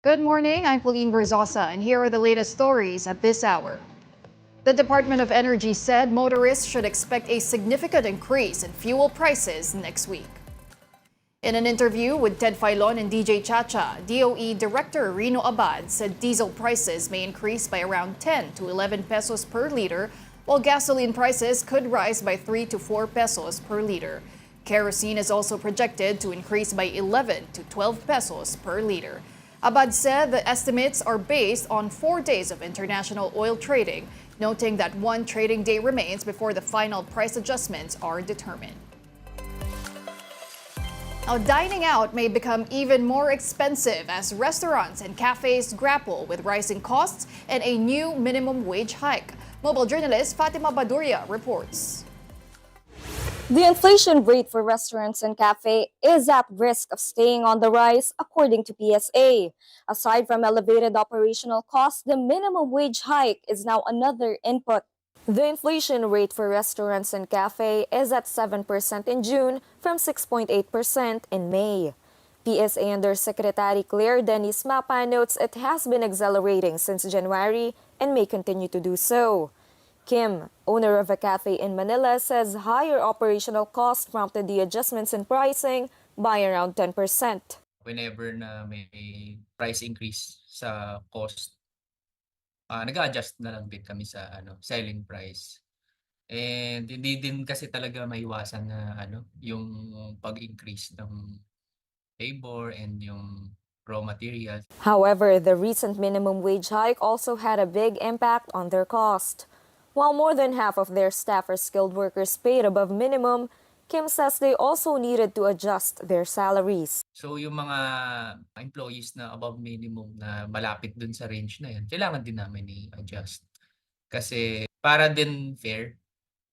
Good morning, I'm Pauline Verzosa, and here are the latest stories at this hour. The Department of Energy said motorists should expect a significant increase in fuel prices next week. In an interview with Ted Filon and DJ Chacha, DOE Director Rino Abad said diesel prices may increase by around 10 to 11 pesos per liter, while gasoline prices could rise by 3 to 4 pesos per liter. Kerosene is also projected to increase by 11 to 12 pesos per liter. Abad said the estimates are based on 4 days of international oil trading, noting that one trading day remains before the final price adjustments are determined. Now, dining out may become even more expensive as restaurants and cafes grapple with rising costs and a new minimum wage hike. Mobile journalist Fatima Baduria reports. The inflation rate for restaurants and cafes is at risk of staying on the rise, according to PSA. Aside from elevated operational costs, the minimum wage hike is now another input. The inflation rate for restaurants and cafes is at 7% in June from 6.8% in May. PSA Undersecretary Claire Denise Mapa notes it has been accelerating since January and may continue to do so. Kim, owner of a cafe in Manila, says higher operational costs prompted the adjustments in pricing by around 10%. Whenever na may price increase sa cost, nag-a-adjust na lang din kami sa selling price. And hindi din kasi talaga maiwasan na yung pag-increase ng labor and yung raw materials. However, the recent minimum wage hike also had a big impact on their cost. While more than half of their staff are skilled workers paid above minimum, Kim says they also needed to adjust their salaries. So yung mga employees na above minimum na malapit dun sa range na yan, kailangan din namin i-adjust. Kasi para din fair,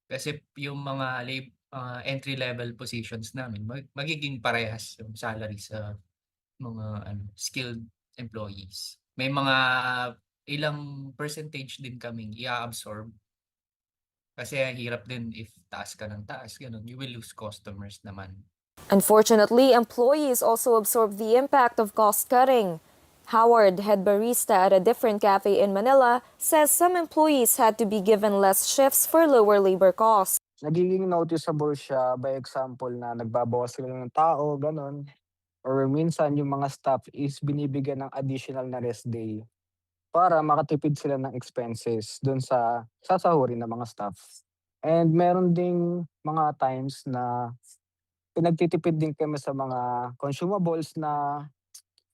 kasi yung mga entry-level positions namin, magiging parehas yung salary sa mga skilled employees. May mga ilang percentage din kaming i-absorb. Kasi hirap din if taas ka ng taas, ganun, you will lose customers naman. Unfortunately, employees also absorb the impact of cost cutting. Howard, head barista at a different cafe in Manila, says some employees had to be given less shifts for lower labor costs. Nagiging noticeable siya by example na nagbabawas sila ng tao, ganon. Or minsan yung mga staff is binibigyan ng additional na rest day para makatipid sila ng expenses dun sa sasahurin ng mga staff. And meron ding mga times na pinagtitipid din kami sa mga consumables na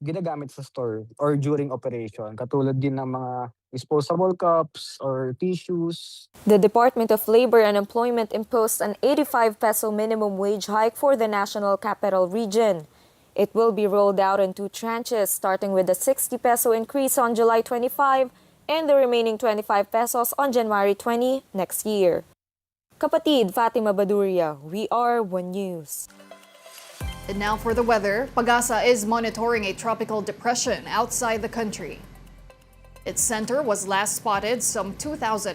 ginagamit sa store or during operation. Katulad din ng mga disposable cups or tissues. The Department of Labor and Employment imposed an 85 peso minimum wage hike for the National Capital Region. It will be rolled out in 2 tranches, starting with a 60 peso increase on July 25 and the remaining 25 pesos on January 20 next year. Kapatid Fatima Baduria, we are One News. And now for the weather, Pagasa is monitoring a tropical depression outside the country. Its center was last spotted some 2,965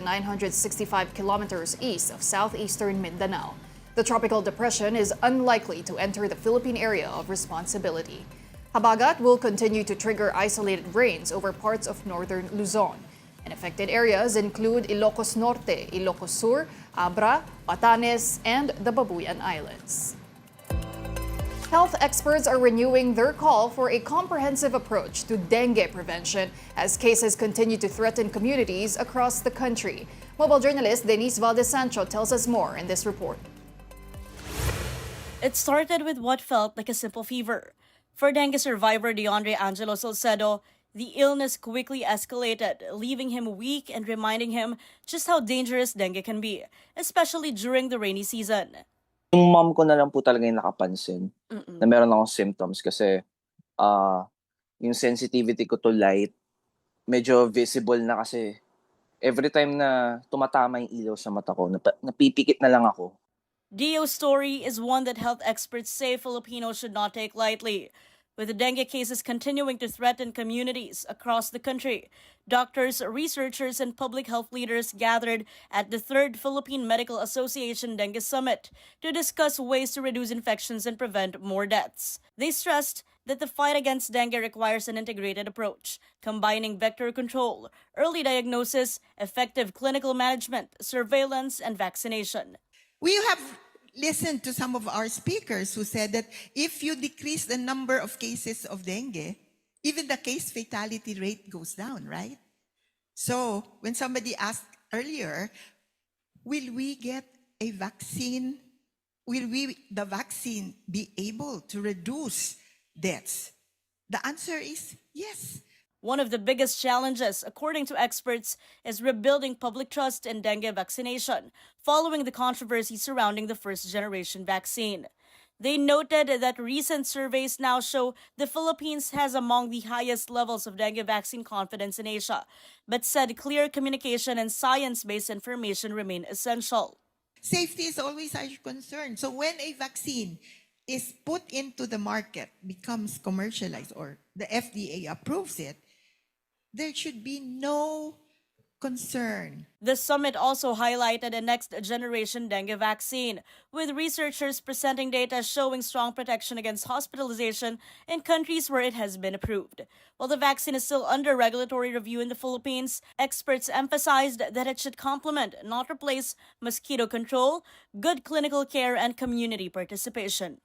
kilometers east of southeastern Mindanao. The tropical depression is unlikely to enter the Philippine area of responsibility. Habagat will continue to trigger isolated rains over parts of northern Luzon. And affected areas include Ilocos Norte, Ilocos Sur, Abra, Batanes, and the Babuyan Islands. Health experts are renewing their call for a comprehensive approach to dengue prevention as cases continue to threaten communities across the country. Mobile journalist Denise Valdez-Sancho tells us more in this report. It started with what felt like a simple fever. For dengue survivor DeAndre Angelo Salcedo, the illness quickly escalated, leaving him weak and reminding him just how dangerous dengue can be, especially during the rainy season. Yung mom ko na lang po talaga yung nakapansin na meron akong symptoms kasi yung sensitivity ko to light medyo visible na kasi every time na tumatama yung ilaw sa mata ko, napipikit na lang ako. Dio's story is one that health experts say Filipinos should not take lightly. With the dengue cases continuing to threaten communities across the country, doctors, researchers, and public health leaders gathered at the 3rd Philippine Medical Association Dengue Summit to discuss ways to reduce infections and prevent more deaths. They stressed that the fight against dengue requires an integrated approach, combining vector control, early diagnosis, effective clinical management, surveillance, and vaccination. We have listened to some of our speakers who said that if you decrease the number of cases of dengue, even the case fatality rate goes down, right? So when somebody asked earlier, will we get a vaccine? Will the vaccine be able to reduce deaths? The answer is yes. One of the biggest challenges, according to experts, is rebuilding public trust in dengue vaccination following the controversy surrounding the first-generation vaccine. They noted that recent surveys now show the Philippines has among the highest levels of dengue vaccine confidence in Asia, but said clear communication and science-based information remain essential. Safety is always our concern. So when a vaccine is put into the market, becomes commercialized, or the FDA approves it, there should be no concern. The summit also highlighted a next-generation dengue vaccine, with researchers presenting data showing strong protection against hospitalization in countries where it has been approved. While the vaccine is still under regulatory review in the Philippines, experts emphasized that it should complement, not replace, mosquito control, good clinical care, and community participation.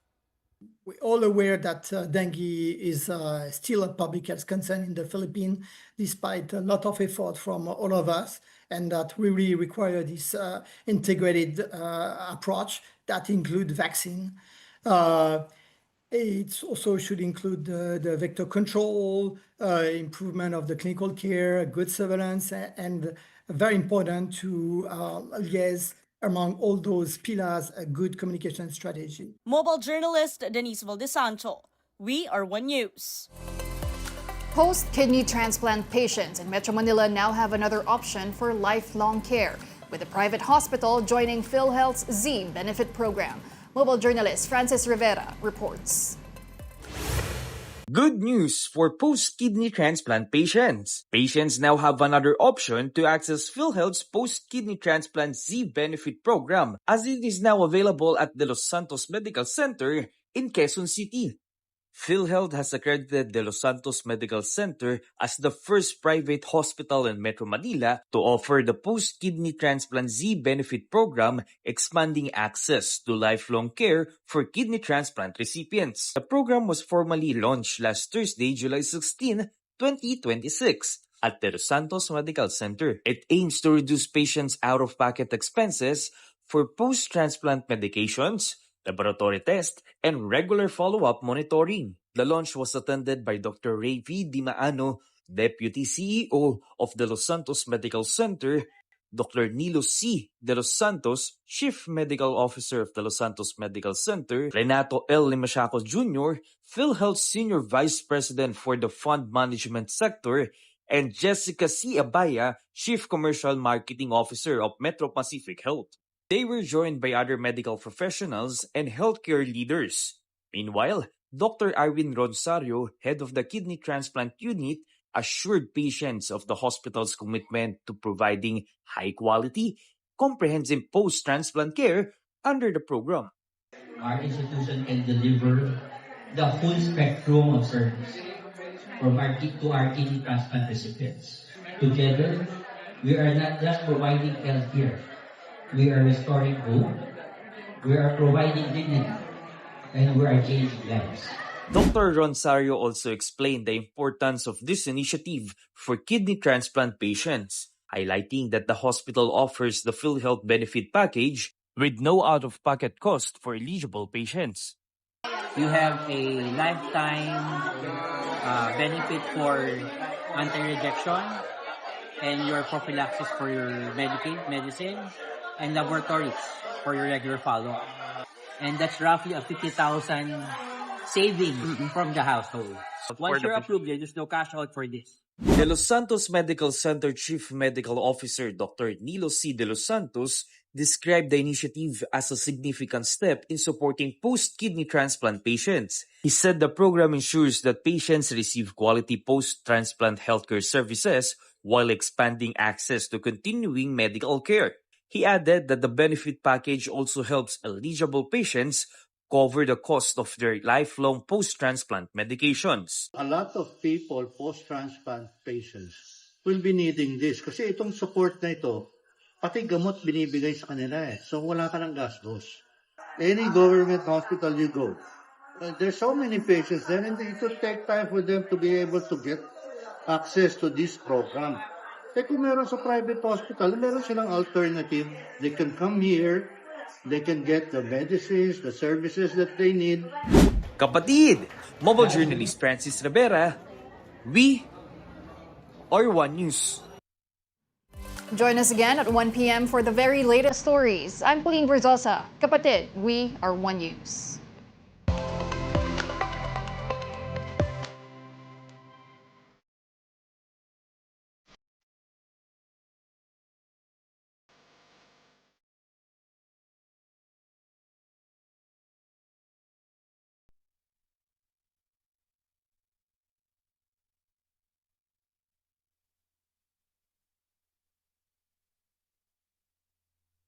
We're all aware that dengue is still a public health concern in the Philippines, despite a lot of effort from all of us, and that we really require this integrated approach that includes vaccine. It also should include the vector control, improvement of the clinical care, good surveillance, and very important to liaise among all those pillars, a good communication strategy. Mobile journalist Denise Valdesancho, We Are One News. Post-kidney transplant patients in Metro Manila now have another option for lifelong care, with a private hospital joining PhilHealth's Z benefit program. Mobile journalist Francis Rivera reports. Good news for post-kidney transplant patients. Patients now have another option to access PhilHealth's post-kidney transplant Z benefit program, as it is now available at the Los Santos Medical Center in Quezon City. PhilHealth has accredited the Los Santos Medical Center as the first private hospital in Metro Manila to offer the post-kidney transplant Z benefit program, expanding access to lifelong care for kidney transplant recipients. The program was formally launched last Thursday, July 16, 2026 at the Los Santos Medical Center. It aims to reduce patients' out-of-pocket expenses for post-transplant medications, laboratory tests, and regular follow-up monitoring. The launch was attended by Dr. Ray V. Dimaano, Deputy CEO of the Los Santos Medical Center, Dr. Nilo C. de Los Santos, Chief Medical Officer of the Los Santos Medical Center, Renato L. Limashaco Jr., PhilHealth Senior Vice President for the Fund Management Sector, and Jessica C. Abaya, Chief Commercial Marketing Officer of Metro Pacific Health. They were joined by other medical professionals and healthcare leaders. Meanwhile, Dr. Arvin Rosario, head of the kidney transplant unit, assured patients of the hospital's commitment to providing high-quality, comprehensive post-transplant care under the program. Our institution can deliver the full spectrum of service to our kidney transplant recipients. Together, we are not just providing health care. We are restoring hope, we are providing dignity, and we are changing lives. Dr. Rosario also explained the importance of this initiative for kidney transplant patients, highlighting that the hospital offers the PhilHealth benefit package with no out-of-pocket cost for eligible patients. You have a lifetime benefit for anti-rejection and your prophylaxis for your medicine, and laboratories for your regular follow-up. And that's roughly a 50,000 savings from the household. Once you're approved, there's no cash out for this. De Los Santos Medical Center Chief Medical Officer Dr. Nilo C. De Los Santos described the initiative as a significant step in supporting post-kidney transplant patients. He said the program ensures that patients receive quality post-transplant healthcare services while expanding access to continuing medical care. He added that the benefit package also helps eligible patients cover the cost of their lifelong post-transplant medications. A lot of people, post-transplant patients, will be needing this kasi itong support na ito, pati gamot binibigay sa kanila eh. So wala ka ng gastos. Any government hospital you go, there's so many patients there and it will take time for them to be able to get access to this program. Eh kung meron sa private hospital, meron silang alternative. They can come here, they can get the medicines, the services that they need. Kapatid, mobile journalist Francis Rivera, we are One News. Join us again at 1 p.m. for the very latest stories. I'm Pauline Berzosa. Kapatid, we are One News.